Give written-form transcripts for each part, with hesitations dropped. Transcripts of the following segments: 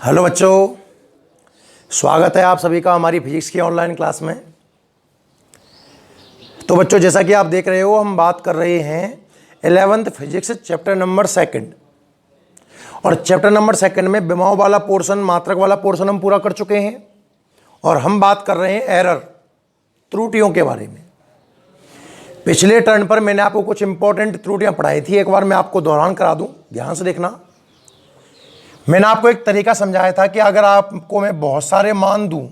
Hello बच्चों, स्वागत है आप सभी का हमारी फिजिक्स की ऑनलाइन क्लास में। तो बच्चों, जैसा कि आप देख रहे हो, हम बात कर रहे हैं 11th फिजिक्स चैप्टर नंबर 2। और चैप्टर नंबर 2 में विभव वाला पोर्शन, मात्रक वाला पोर्शन हम पूरा कर चुके हैं। और हम बात कर रहे हैं एरर, त्रुटियों के बारे में। पिछले टर्न पर मैंने आपको कुछ इंपॉर्टेंट त्रुटियां पढ़ाई थी, एक बार मैं आपको दोहरान करा दूं, ध्यान से देखना। मैंने आपको एक तरीका समझाया था कि अगर आपको मैं बहुत सारे मान दूं,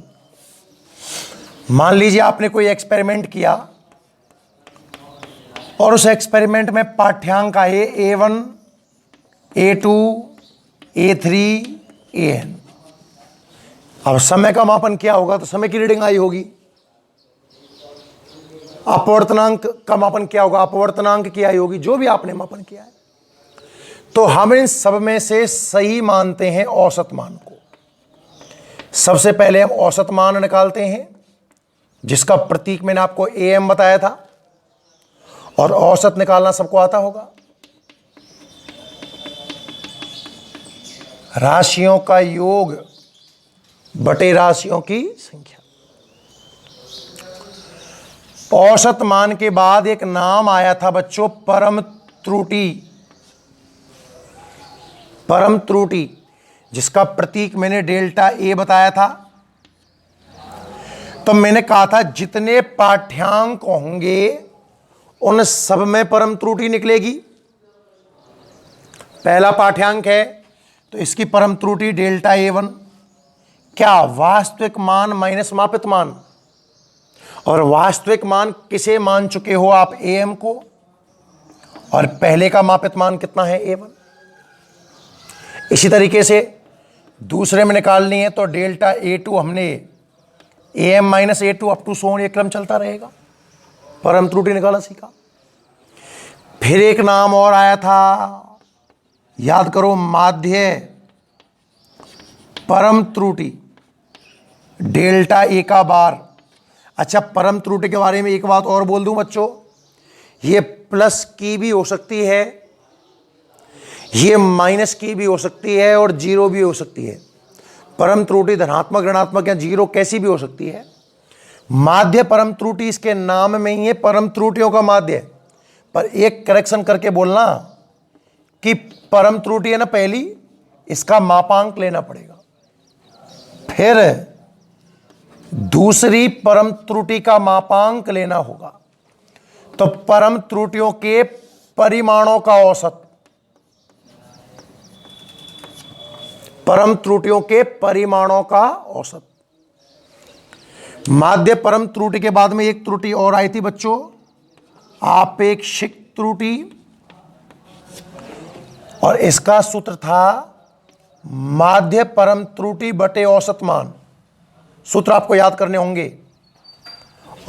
मान लीजिए आपने कोई एक्सपेरिमेंट किया और उस एक्सपेरिमेंट में पाठ्यांक आए A1, A2, A3, AN। अब समय का मापन किया होगा तो समय की रीडिंग आई होगी। अपवर्तनांक का मापन किया होगा, अपवर्तनांक की आई होगी, जो भी आपने मापन किया है। तो हम इन सब में से सही मानते हैं औसत मान को। सबसे पहले हम औसत मान निकालते हैं, जिसका प्रतीक मैंने आपको AM बताया था। और औसत निकालना सबको आता होगा। राशियों का योग बटे राशियों की संख्या। औसत मान के बाद एक नाम आया था बच्चों, परम त्रुटि। परम त्रुटि, जिसका प्रतीक मैंने डेल्टा A बताया था। तो मैंने कहा था जितने पाठ्यांक होंगे उन सब में परम त्रुटि निकलेगी। पहला पाठ्यांक है तो इसकी परम त्रुटि डेल्टा A1। क्या? वास्तविक मान माइनस मापित मान। और वास्तविक मान किसे मान चुके हो आप? AM को। और पहले का मापित मान कितना है? A1। इसी तरीके से दूसरे में निकालनी है तो डेल्टा A2 हमने AM minus A2 up to सोन, ये क्रम चलता रहेगा। परम त्रुटि निकाला सीखा। फिर एक नाम और आया था, याद करो, माध्य परम त्रुटि डेल्टा A का बार। अच्छा, परम त्रुटि के बारे में एक बात और बोल दूं बच्चों, ये प्लस की भी हो सकती है, ये माइनस की भी हो सकती है और जीरो भी हो सकती है। परम त्रुटि धनात्मक, ऋणात्मक या जीरो कैसी भी हो सकती है। माध्य परम त्रुटि इसके नाम में ही है, परम त्रुटियों का माध्य। पर एक करेक्शन करके बोलना कि परम त्रुटि है ना पहली, इसका मापांक लेना पड़ेगा। फिर दूसरी परम त्रुटि का मापांक लेना होगा। तो परम त्रुटियों के परिमाणों का औसत, परम त्रुटियों के परिमाणों का औसत। माध्य परम त्रुटि के बाद में एक त्रुटि और आई थी बच्चों, आपेक्षिक त्रुटि। और इसका सूत्र था माध्य परम त्रुटि बटे औसत मान। सूत्र आपको याद करने होंगे।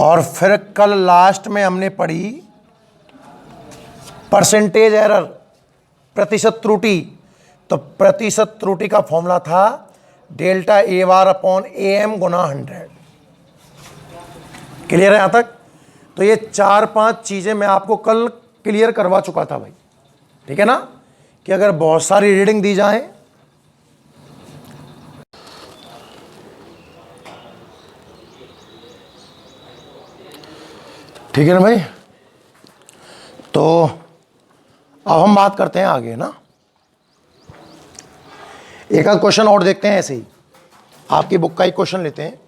और फिर कल लास्ट में हमने पढ़ी परसेंटेज एरर, प्रतिशत त्रुटि। तो प्रतिशत त्रुटि का फॉर्मूला था delta A bar upon AM Guna 100। Clear है यहां तक? तो ये 4-5 चीजें मैं आपको कल क्लियर करवा चुका था भाई, ठीक है ना, कि अगर बहुत सारी रीडिंग दी जाए ठीक है ना भाई। तो अब हम बात करते हैं आगे ना, एक आध क्वेश्चन और देखते हैं। ऐसे ही आपकी बुक का एक क्वेश्चन लेते हैं।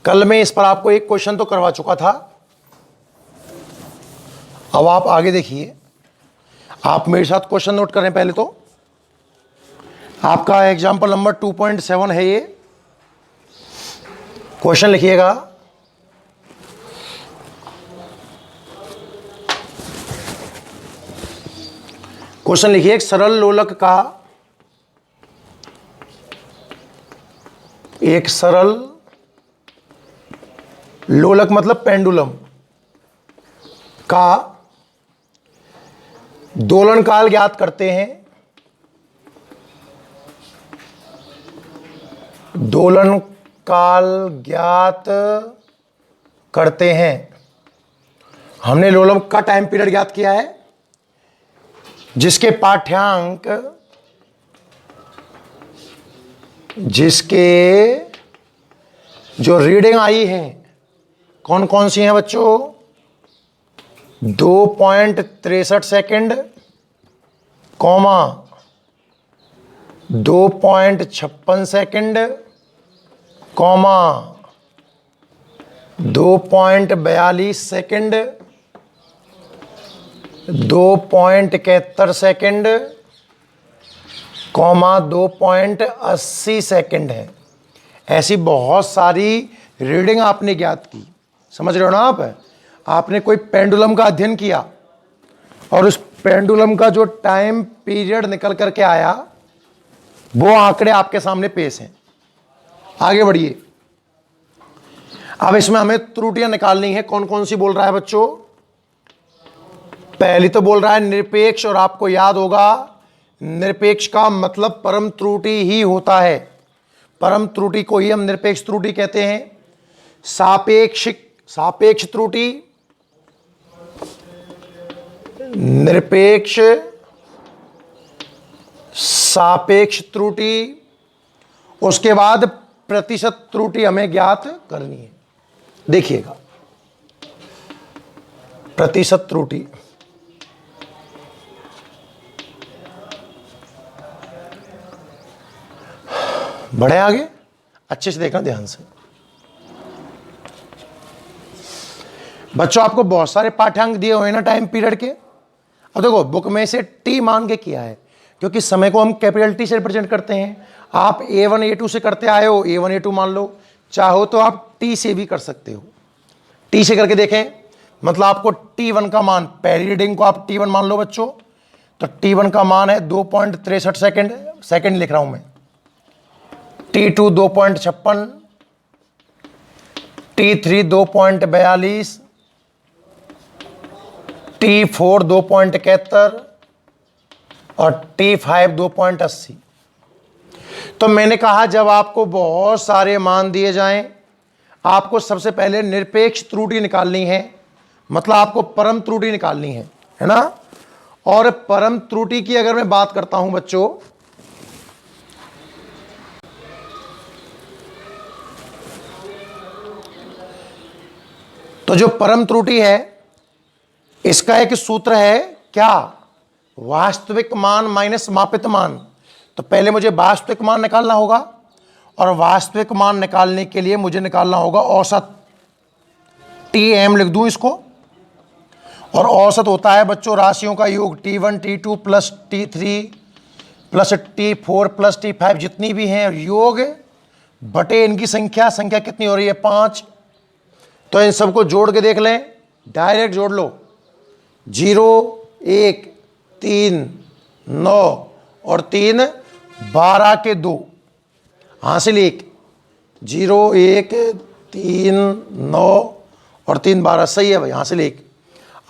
कल मैं इस पर आपको एक क्वेश्चन तो करवा चुका था। अब आप आगे देखिए, आप मेरे साथ क्वेश्चन नोट करें। पहले तो आपका एग्जाम्पल नंबर 2.7 है ये। क्वेश्चन लिखिएगा, क्वेश्चन लिखिए, एक सरल लोलक का, एक सरल लोलक मतलब पेंडुलम का दोलन काल ज्ञात करते हैं। दोलन काल ज्ञात करते हैं। हमने लोलक का टाइम पीरियड ज्ञात किया है, जिसके पाठ्यांक जिसके जो रीडिंग आई है कौन कौन सी हैं बच्चों? 2.63 second, comma 2.56 second, comma 2.42 second, 2.71 second, comma 2.80 second है। ऐसी बहुत सारी रीडिंग आपने ज्ञात की। समझ रहे हो ना आप? आपने कोई पेंडुलम का अध्ययन किया और उस पेंडुलम का जो टाइम पीरियड निकल करके आया वो आंकड़े आपके सामने पेश हैं। आगे बढ़िए। अब इसमें हमें त्रुटियां निकालनी है। कौन कौन सी बोल रहा है बच्चों? पहली तो बोल रहा है निरपेक्ष, और आपको याद होगा निरपेक्ष का मतलब परम त्रुटि ही होता है। परम त्रुटि को ही हम निरपेक्ष त्रुटि कहते हैं। सापेक्ष त्रुटि, निरपेक्ष, सापेक्ष त्रुटि, उसके बाद प्रतिशत त्रुटि हमें ज्ञात करनी है। देखिएगा, प्रतिशत त्रुटि, बढ़े आगे, अच्छे से देखना ध्यान से। बच्चों आपको बहुत सारे पाठ्यांक दिए हुए ना टाइम पीरियड के। अब देखो बुक में से टी मान के किया है क्योंकि समय को हम कैपिटल टी से रिप्रेजेंट करते हैं। आप A1 A2 से करते आए हो, A1 A2 मान लो। चाहो तो आप टी से भी कर सकते हो। टी से करके देखें, मतलब आपको T1 का मान, पहली रीडिंग को आप T1 मान लो बच्चों, तो T1 का मान है 2.63 सेकेंड, सेकेंड लिख रहा हूं मैं। T2 2.56, T3 2.42, T4 2.71 और T5 2.80। तो मैंने कहा जब आपको बहुत सारे मान दिए जाएं, आपको सबसे पहले निरपेक्ष त्रुटि निकालनी है, मतलब आपको परम त्रुटि निकालनी है ना। और परम त्रुटि की अगर मैं बात करता हूं बच्चों, तो जो परम त्रुटि है इसका एक सूत्र है क्या? वास्तविक मान माइनस मापित मान। तो पहले मुझे वास्तविक मान निकालना होगा, और वास्तविक मान निकालने के लिए मुझे निकालना होगा औसत। TM लिख दूं इसको, और औसत होता है बच्चों राशियों का योग। T1 T2 plus T3 plus T4 plus T5 जितनी भी हैं योग बटे इनकी संख्या। संख्या कितनी हो रही है? 5। तो इन सबको जोड़ के देख लें, डायरेक्ट जोड़ लो। 0 1 3 9 और 3 12 के 2 हासिल 1। 0 1 3 9 और 3 12, सही है भाई, हासिल 1।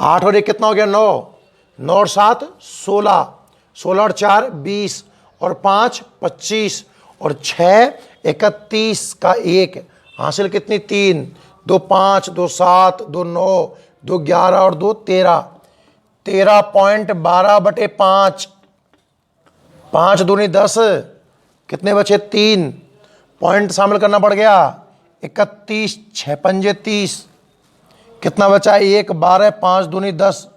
8 और 1 कितना हो गया? 9। 9 और 7 16, 16 और 4 20 और 5 25 और 6 31 का 1 हासिल कितनी? 3। 2 5 2 7 2 9 2 11 और 2 13। 13.12 बटे 5, 5 दूनी 10, कितने बचे? 3 पॉइंट शामिल करना पड़ गया। 31 6 पंजे 30, कितना बचा? 1 12, 5 दूनी 10।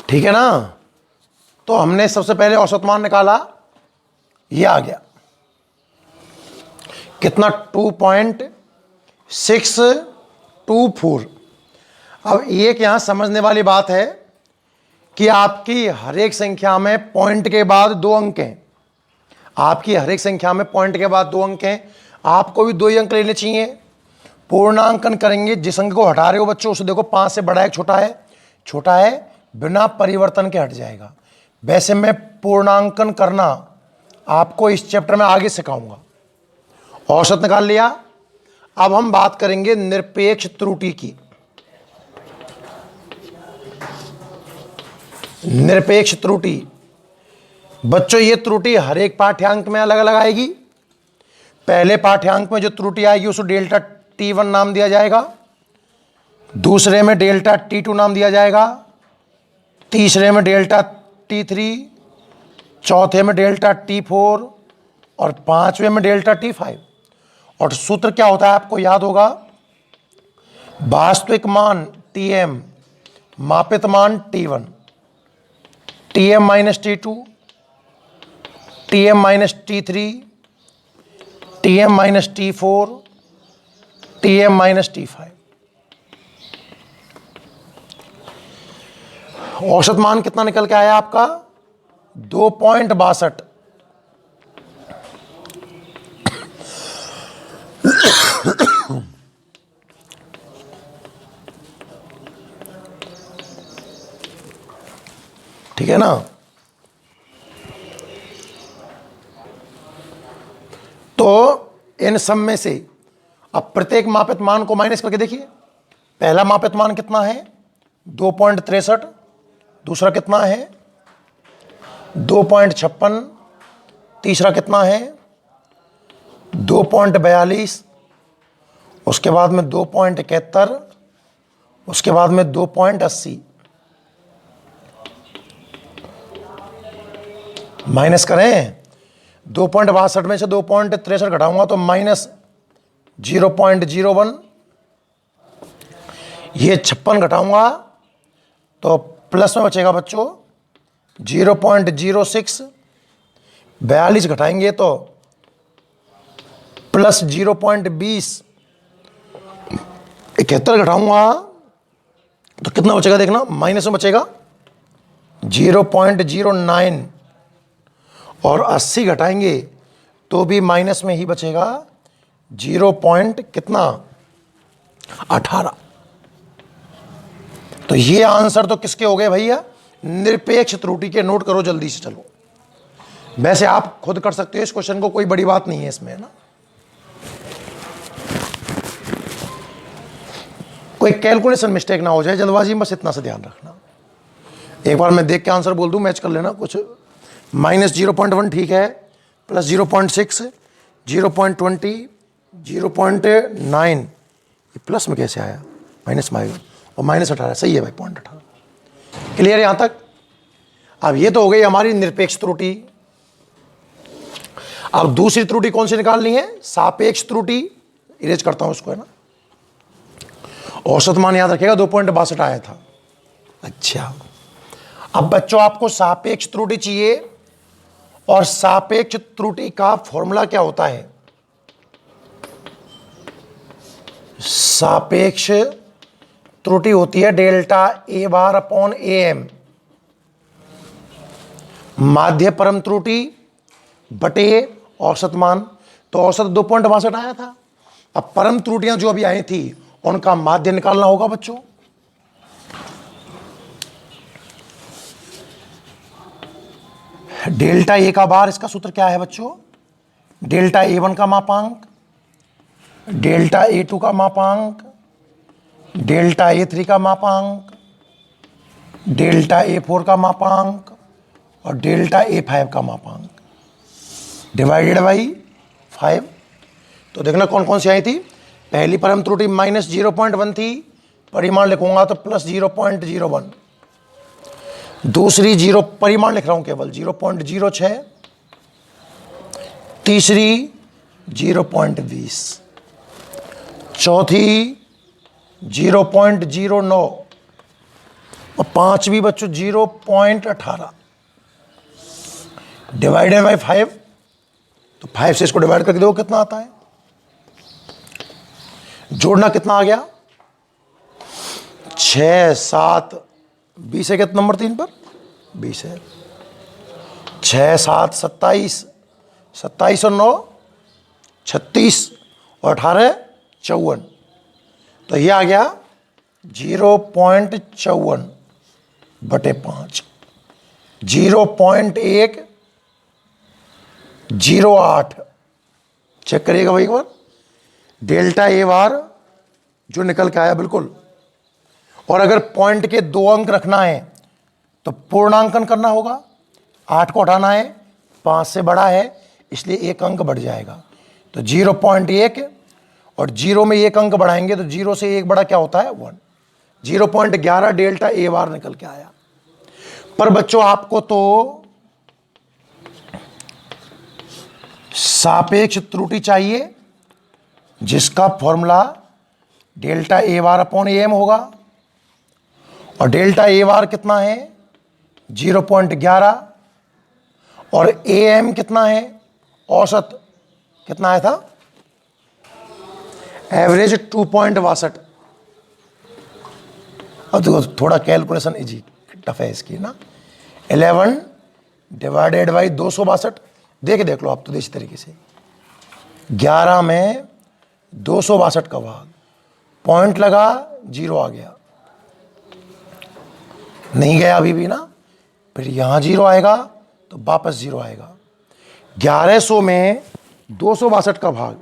ठीक है ना। तो हमने सबसे पहले औसत मान निकाला, ये आ गया कितना? 2.624। अब एक यहां समझने वाली बात है कि आपकी हर एक संख्या में पॉइंट के बाद 2 अंक हैं। आपकी हर एक संख्या में पॉइंट के बाद 2 अंक हैं। आपको भी 2 ही अंक लेने चाहिए। पूर्णांकन करेंगे, जिस अंक को हटा रहे हो बच्चों उसे देखो 5 से बड़ा है छोटा है? छोटा है, बिना परिवर्तन के हट जाएगा। वैसे मैं पूर्णांकन करना आपको इस चैप्टर में आगे सिखाऊंगा। औसत निकाल लिया। अब हम बात करेंगे निरपेक्ष त्रुटि की। निरपेक्ष त्रुटि बच्चों, ये त्रुटि हर एक पाठ्यांक में अलग अलग आएगी। पहले पाठ्यांक में जो त्रुटि आएगी उसको डेल्टा T1 नाम दिया जाएगा। दूसरे में डेल्टा T2 नाम दिया जाएगा, तीसरे में डेल्टा T3, चौथे में डेल्टा T4 और पांचवें में डेल्टा T5। और सूत्र क्या होता है आपको याद होगा, वास्तविक मान Tm, मापित मान T1, Tm minus T2, Tm minus T3, Tm minus T4, Tm minus T5। औसत मान कितना निकल के आया आपका? 2.62। ठीक है ना? तो इन सब में से अब प्रत्येक मापित मान को माइनस करके देखिए। पहला मापित मान कितना है? 2.63। दूसरा कितना है? 2.56। तीसरा कितना है? 2.42। उसके बाद में 2.71। उसके बाद में 2.80। माइनस करें, 2.62 में से 2.63 घटाऊंगा तो माइनस 0.01। ये 56 घटाऊंगा तो प्लस में बचेगा बच्चों 0.06। 42 घटाएंगे तो प्लस 0.20। 71 घटाऊंगा तो कितना बचेगा देखना, माइनस में बचेगा 0.09। और 80 घटाएंगे तो भी माइनस में ही बचेगा 0. कितना, 18। तो ये आंसर तो किसके हो गए भैया? निरपेक्ष त्रुटि के। नोट करो जल्दी से, चलो। वैसे आप खुद कर सकते हो इस क्वेश्चन को, कोई बड़ी बात नहीं है इसमें ना। कोई कैलकुलेशन मिस्टेक ना हो जाए जल्दबाजी में, बस इतना से ध्यान रखना। एक बार मैं देख के आंसर बोल दूं, मैच कर लेना कुछ। माइनस 0.1 ठीक है, प्लस 0.6, 0.20, 0.9। ये प्लस में कैसे आया? माइनस में आएगा, और माइनस 18 सही है भाई, 0.18। क्लियर यहां तक? अब ये तो हो गई हमारी निरपेक्ष त्रुटि। अब दूसरी त्रुटि कौन सी निकालनी है? सापेक्ष त्रुटि। इरेज करता हूं उसको, है ना। औसत मान याद रखिएगा 2.62 आया था। अच्छा, अब बच्चों आपको सापेक्ष त्रुटि चाहिए, और सापेक्ष त्रुटि का फॉर्मूला क्या होता है? सापेक्ष त्रुटि होती है delta A bar upon A M, माध्य परम त्रुटि बटे औसत मान। तो औसत 2.62 आया था। अब परम त्रुटियां जो अभी आई थी उनका माध्य निकालना होगा बच्चों। डेल्टा ए का बार, इसका सूत्र क्या है बच्चों? डेल्टा A1 का मापांक, डेल्टा A2 का मापांक, डेल्टा A3 का मापांक, डेल्टा A4 का मापांक और डेल्टा A5 का मापांक, डिवाइडेड बाई 5। तो देखना कौन कौन सी आई थी। पहली परम त्रुटि माइनस 0.1 थी, परिमाण लिखूंगा तो प्लस 0.01। दूसरी 0 परिमाण लिख रहा हूं केवल 0.06। तीसरी 0.20। चौथी 0.09 और पांचवी बच्चों 0.18 डिवाइडेड बाई 5। तो 5 से इसको डिवाइड करके देखो कितना आता है। जोड़ना कितना आ गया? 6, 7, 20 है कितना नंबर 3 पर? 20 है। 6, 7, 27, 27 और 9 36 और 18 54। तो ये आ गया 0.54 बटे 5। 0.108 चेक करिएगा भाई एक बार। डेल्टा ए बार जो निकल के आया बिल्कुल। और अगर पॉइंट के 2 अंक रखना है तो पूर्णांकन करना होगा। 8 को हटाना है, 5 से बड़ा है इसलिए 1 अंक बढ़ जाएगा। तो 0.1 और 0 में 1 अंक बढ़ाएंगे तो 0 से 1 बड़ा क्या होता है? 1। 0.11 डेल्टा ए बार निकल के आया। पर बच्चों आपको तो सापेक्ष त्रुटि चाहिए जिसका formula delta A bar upon A M होगा, और डेल्टा ए बार कितना है 0.11, और ए एम कितना है, औसत कितना आया था, एवरेज 2.62। अब देखो थोड़ा कैलकुलेशन इजी टफ है इसकी ना, 11 डिवाइडेड बाई 262, देख लो आप तो इस तरीके से, 11 में 262 का भाग, पॉइंट लगा 0 आ गया, नहीं गया अभी भी ना, फिर यहां 0 आएगा तो वापस 0 आएगा। 1100 में 262 का भाग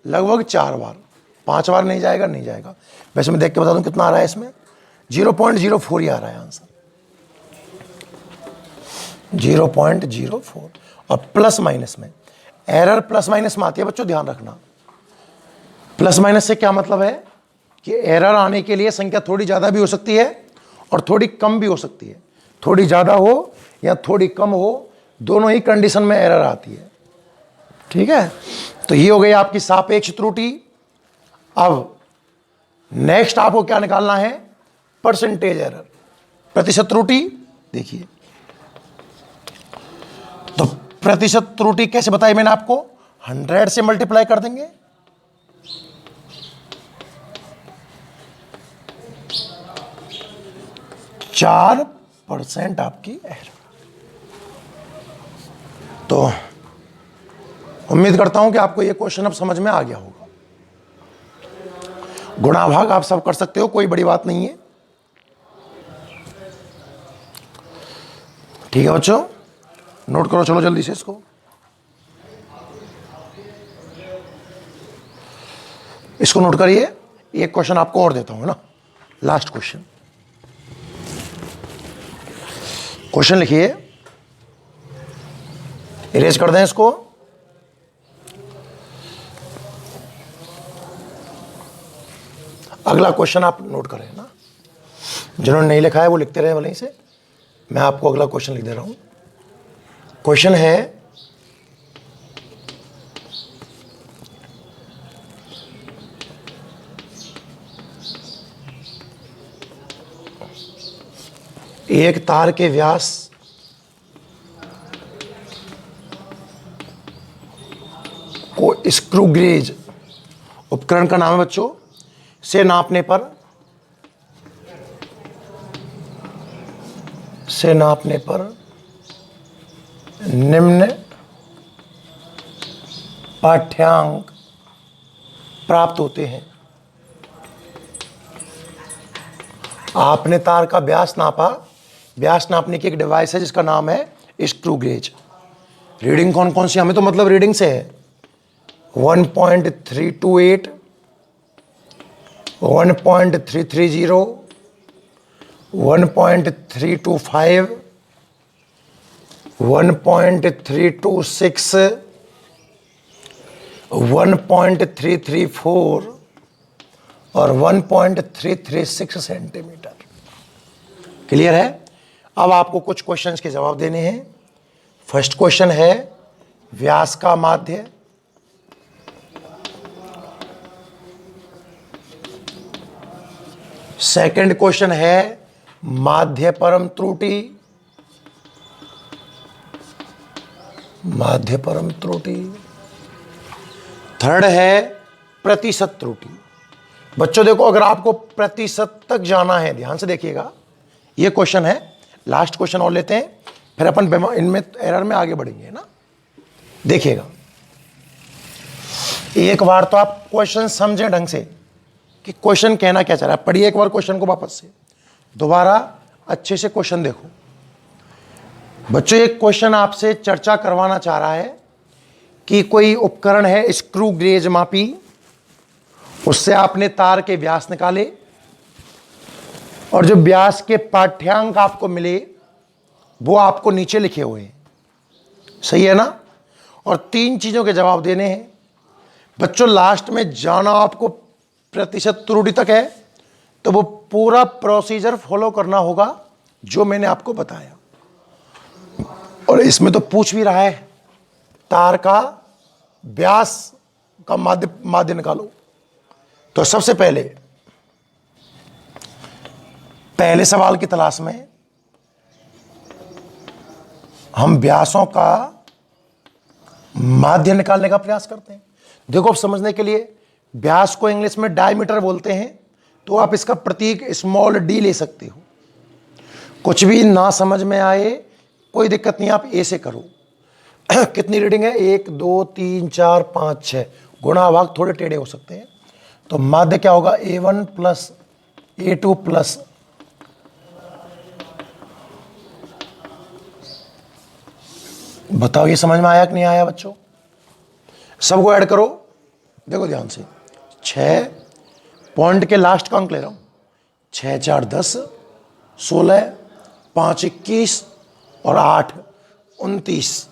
लगभग 4 बार, 5 बार नहीं जाएगा, नहीं जाएगा। वैसे मैं देख के बता दूं कितना आ रहा है इसमें, 0.04 ही आ रहा है आंसर, 0.04। और प्लस माइनस में एरर प्लस माइनस में आती है बच्चों, ध्यान रखना। प्लस माइनस से क्या मतलब है कि एरर आने के लिए संख्या थोड़ी ज़्यादा भी हो सकती है और थोड़ी कम भी हो सकती है, थोड़ी ज़्यादा हो या थोड़ी कम हो, दोनों ही कंडीशन में एरर आती है। ठीक है, तो ये हो गई आपकी सापेक्ष त्रुटि। अब नेक्स्ट आपको क्या निकालना है, परसेंटेज एरर, प्रतिशत त्रुटि। देखिए तो प्रतिशत त्रुटि कैसे बताई मैंने आपको, 100 से मल्टीप्लाई कर देंगे, चार % आपकी एरर। तो उम्मीद करता हूं कि आपको यह क्वेश्चन अब समझ में आ गया होगा। गुणा भाग आप सब कर सकते हो, कोई बड़ी बात नहीं है। ठीक है बच्चों, नोट करो चलो जल्दी से इसको। इसको नोट करिए, एक क्वेश्चन आपको और देता हूं ना, लास्ट क्वेश्चन। क्वेश्चन लिखिए, इरेज कर दें इसको। अगला क्वेश्चन आप नोट करें ना, जिन्होंने नहीं लिखा है वो लिखते रहे वहीं से, मैं आपको अगला क्वेश्चन लिख दे रहा हूं। क्वेश्चन है, एक तार के व्यास को स्क्रू गेज उपकरण का नाम है बच्चों, से नापने पर निम्न पाठ्यांक प्राप्त होते हैं। आपने तार का व्यास नापा, व्यास नापने की एक डिवाइस है जिसका नाम है स्क्रू गेज। रीडिंग कौन कौन सी, हमें तो मतलब रीडिंग से है, 1.328, 1.330, 1.325, 1.326, 1.334 और 1.336 सेंटीमीटर। क्लियर है? अब आपको कुछ क्वेश्चंस के जवाब देने हैं। फर्स्ट क्वेश्चन है व्यास का माध्य, सेकंड क्वेश्चन है माध्य परम त्रुटि, माध्य परम त्रुटि, थर्ड है प्रतिशत त्रुटि। बच्चों देखो, अगर आपको प्रतिशत तक जाना है, ध्यान से देखिएगा, ये क्वेश्चन है, लास्ट क्वेश्चन और लेते हैं, फिर अपन इनमें एरर में आगे बढ़ेंगे ना। देखिएगा, एक बार तो आप क्वेश्चन समझें ढंग से कि क्वेश्चन कहना क्या चाह रहा है। पढ़िए एक बार क्वेश्चन को वापस से, दोबारा अच्छे से क्वेश्चन देखो। बच्चों एक क्वेश्चन आपसे चर्चा करवाना चाह रहा है कि कोई उपकरण है स्क्रू गेज मापी, उससे आपने तार के व्यास निकाले और जो व्यास के पाठ्यांक आपको मिले वो आपको नीचे लिखे हुए हैं, सही है ना। और 3 चीजों के जवाब देने हैं। बच्चों लास्ट में जाना आपको प्रतिशत त्रुटि तक है, तो वो पूरा प्रोसीजर फॉलो करना होगा जो मैंने आपको बताया। और इसमें तो पूछ भी रहा है तार का व्यास का माध्य निकालो। तो सबसे पहले सवाल की तलाश में हम व्यासों का माध्य निकालने का प्रयास करते हैं। देखो, अब समझने के लिए, व्यास को इंग्लिश में डायमीटर बोलते हैं, तो आप इसका प्रतीक स्मॉल डी ले सकते हो। कुछ भी ना समझ में आए कोई दिक्कत नहीं, आप ए से करो। कितनी रीडिंग है? 1 2 3 4 5 6। गुणा भाग थोड़े टेढ़े हो सकते हैं। तो माध्य क्या होगा? A1 प्लस A2 प्लस बताओ, ये समझ में आया कि नहीं आया बच्चों? सबको ऐड करो। देखो ध्यान से, 6 पॉइंट के लास्ट का अंक ले रहा हूं। 6 4 10, 16, 5 21 और 8 29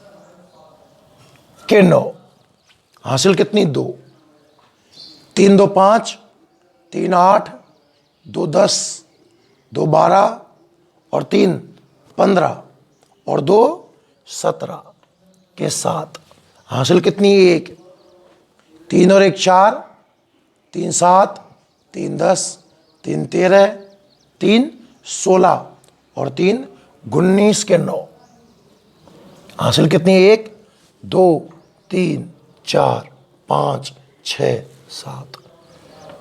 के 9। हासिल कितनी? 2। 3 2 5, 3 8, 2 10, 2 12 और 3 15 और 2 17 के 7। हासिल कितनी? 1। 3 और 1 4, 3 7, 3 10, 3 13, 3 16 और 3 19 के 9। हासिल कितनी? 1 2 3 4 5 6 7।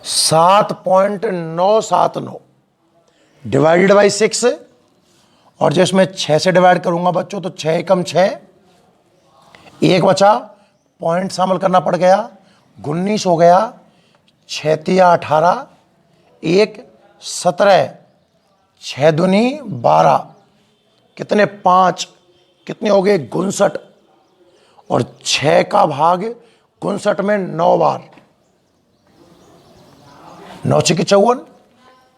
7.979 डिवाइडेड बाई 6। और जो इसमें 6 से डिवाइड करूंगा बच्चों, तो 6 एकम 6, 1 बचा, पॉइंट शामिल करना पड़ गया, 19 हो गया, 6 तिया 18, 1 17, 6 दूनी 12, कितने? 5, कितने हो गए? 59। और 6 का भाग 59 में 9 बार, 9 6 54,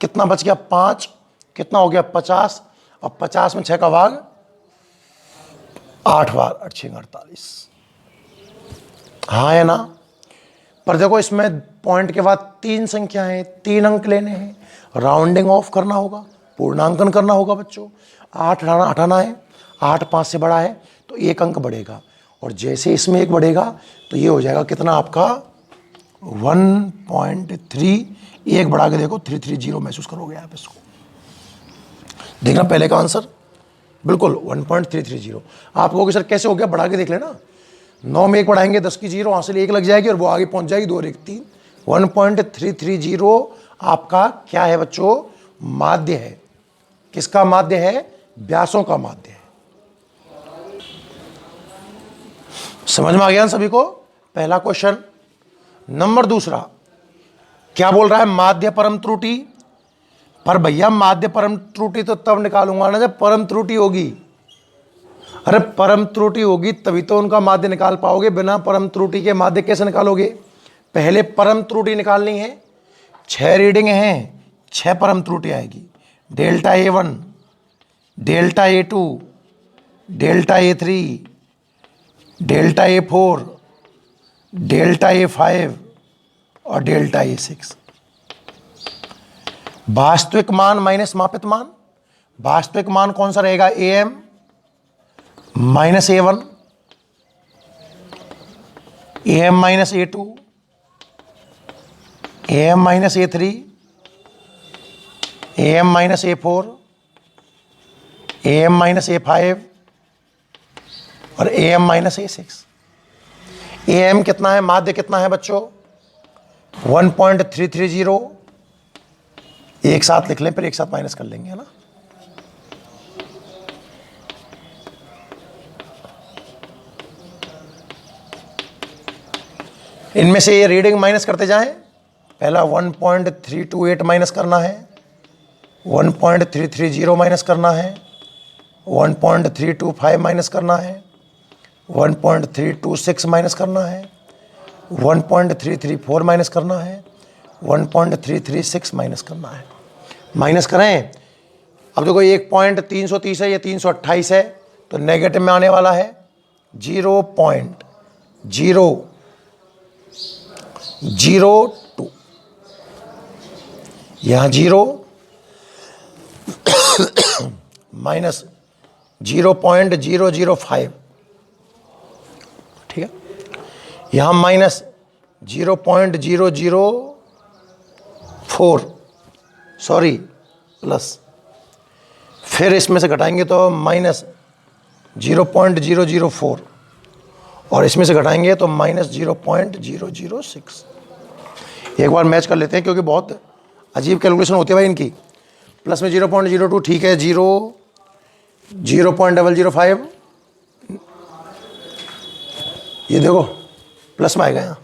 कितना बच गया? 5, कितना हो गया? 50। और 50 में 6 का भाग 8 बार, 8 6 48। हाँ है ना? पर देखो, इसमें पॉइंट के बाद 3 संख्याएं, 3 अंक लेने हैं, राउंडिंग ऑफ करना होगा, पूर्णांकन करना होगा बच्चों। 8 हटाना है, 8 5 से बड़ा है तो 1 अंक बढ़ेगा। और जैसे इसमें 1 बढ़ेगा तो ये हो जाएगा कितना आपका? 1.3। 1 बढ़ा के देखो, 330 महसूस करोगे आप इसको। देखना पहले का आंसर बिल्कुल 1.330। आप कहोगे सर कैसे हो गया? बढ़ा के देख लेना। 9 में 1 बढ़ाएंगे 10 की 0, हासिल 1 लग जाएगी और वो आगे पहुंच जाएगी 2 और 1 3। 1.330 आपका क्या है बच्चों? माध्य है। किसका माध्य है? व्यासों का माध्य है। समझ में आ गया सभी को? पहला क्वेश्चन। नंबर दूसरा क्या बोल रहा है? माध्य परम त्रुटि। पर भैया माध्य परम त्रुटि तो तब निकालूंगा ना जब परम त्रुटि होगी। अरे परम त्रुटि होगी तभी तो उनका माध्य निकाल पाओगे, बिना परम त्रुटि के माध्य कैसे निकालोगे? पहले परम त्रुटि निकालनी है। 6 रीडिंग हैं, 6 परम त्रुटि आएगी। Delta A1, delta A2, delta A3, delta A4, delta A5 और डेल्टा A6। वास्तविक मान माइनस मापित मान। वास्तविक मान कौन सा रहेगा? AM minus A1, AM minus A2, AM minus A3, AM minus A4, AM minus A5 और AM माइनस A6। AM कितना है? माध्य कितना है बच्चों? 1.330। एक साथ लिख लें, फिर एक साथ माइनस कर लेंगे, है ना? इनमें से ये रीडिंग माइनस करते जाएं। पहला 1.328 माइनस करना है, 1.330 माइनस करना है, 1.325 माइनस करना है, 1.326 माइनस करना है, 1.334 माइनस करना है, 1.336 माइनस करना है। माइनस करें। अब देखो 1.330 है, ये 328 है, तो नेगेटिव में आने वाला है 0.002। यहाँ 0 माइनस 0.005, ठीक है। यहाँ माइनस 0.004, सॉरी प्लस, फिर इसमें से घटाएंगे तो माइनस 0.004 और इसमें से घटाएंगे तो माइनस 0.006। एक बार मैच कर लेते हैं क्योंकि बहुत अजीब कैलकुलेशन होती है भाई इनकी। प्लस में 0.02, ठीक है, 0.005, ये देखो प्लस में आएगा, यहाँ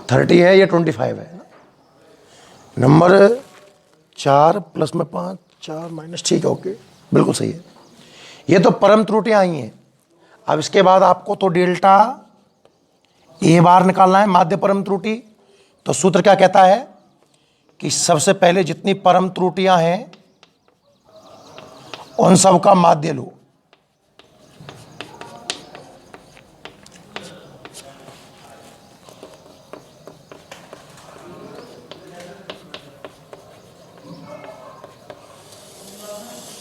30 है, ये 25 है। नंबर 4 प्लस में 5, 4 माइनस, ठीक है, ओके, बिल्कुल सही है। ये तो परम त्रुटियां आई हैं। अब इसके बाद आपको तो डेल्टा ए बार निकालना है, माध्य परम त्रुटि। तो सूत्र क्या कहता है कि सबसे पहले जितनी परम त्रुटियां हैं उन सब का माध्य लो।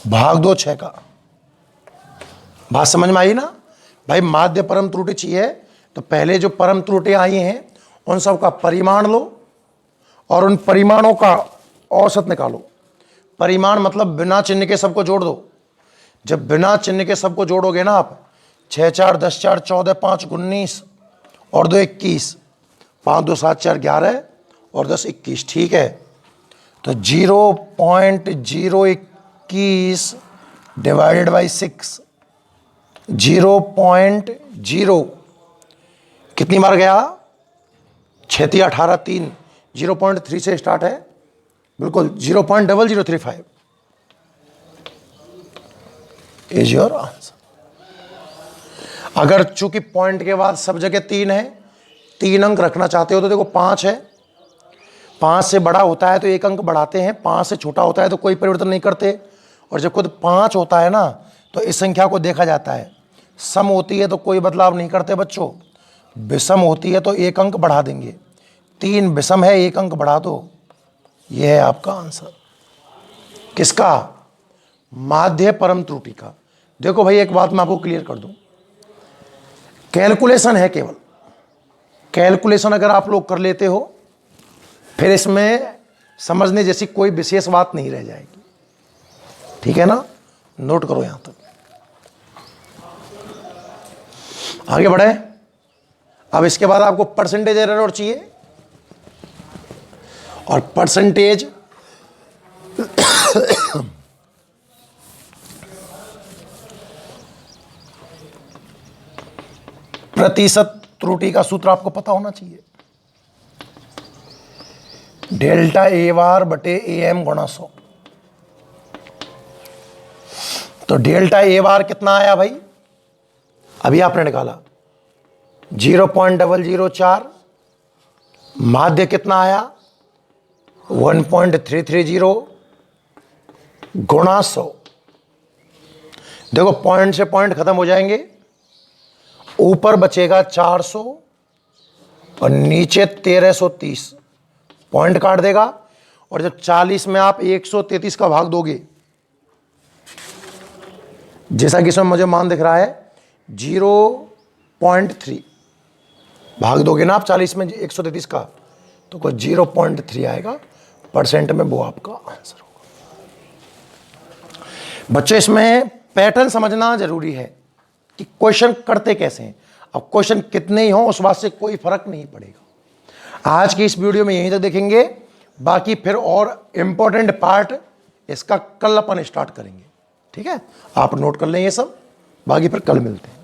भाग दो 6 का। बात समझ में आई ना भाई? माध्य परम त्रुटि चाहिए तो पहले जो परम त्रुटियां आई हैं उन सब का परिमाण लो और उन परिमाणों का औसत निकालो। परिमाण मतलब बिना चिन्ह के सबको जोड़ दो। जब बिना चिन्ह के सबको जोड़ोगे ना आप, 6 4 10 4 14 5 19 और 2 21, 5 2 7 4 11 और 10 21, ठीक है। तो 0.021 डिवाइडेड बाई 6, 0.0 कितनी बार गया? 6 3 18 3, 0.3 से स्टार्ट है, बिल्कुल 0.0035 इज योर आंसर। अगर चूंकि पॉइंट के बाद सब जगह 3 है, 3 अंक रखना चाहते हो तो देखो 5 है, 5 से बड़ा होता है तो 1 अंक बढ़ाते हैं, 5 से छोटा होता है तो कोई परिवर्तन नहीं करते। और जब खुद 5 होता है ना तो इस संख्या को देखा जाता है, सम होती है तो कोई बदलाव नहीं करते बच्चों, विषम होती है तो 1 अंक बढ़ा देंगे। 3 विषम है, 1 अंक बढ़ा दो। यह है आपका आंसर। किसका? माध्य परम त्रुटि का। देखो भाई एक बात मैं आपको क्लियर कर दूं, कैलकुलेशन है, केवल कैलकुलेशन अगर आप लोग कर लेते हो फिर इसमें समझने जैसी कोई विशेष बात नहीं रह जाएगी, ठीक है ना? नोट करो यहां तक। आगे बढ़े। अब इसके बाद आपको परसेंटेज एरर चाहिए, और परसेंटेज प्रतिशत त्रुटि का सूत्र आपको पता होना चाहिए। डेल्टा ए बार बटे ए एम गुणा 100। तो डेल्टा ए बार कितना आया भाई? अभी आपने निकाला 0.004। माध्य कितना आया? 1.330 गुणा 100। देखो पॉइंट से पॉइंट खत्म हो जाएंगे, ऊपर बचेगा 400 और नीचे 1330, पॉइंट काट देगा। और जब 40 में आप 133 का भाग दोगे, जैसा कि इसमें मुझे मान दिख रहा है 0.3 भाग दोगे ना आप 40 में 133 का, तो कोई 0.3 आएगा परसेंट में, वो आपका आंसर होगा। बच्चों इसमें पैटर्न समझना जरूरी है कि क्वेश्चन करते कैसे हैं। अब क्वेश्चन कितने ही हों उस बात से कोई फर्क नहीं पड़ेगा। आज की इस वीडियो में यहीं तक देखेंगे, बाकी फिर और इंपॉर्टेंट पार्ट इसका कल अपन स्टार्ट करेंगे, ठीक है? आप नोट कर लें ये सब, बाकी फिर कल मिलते हैं।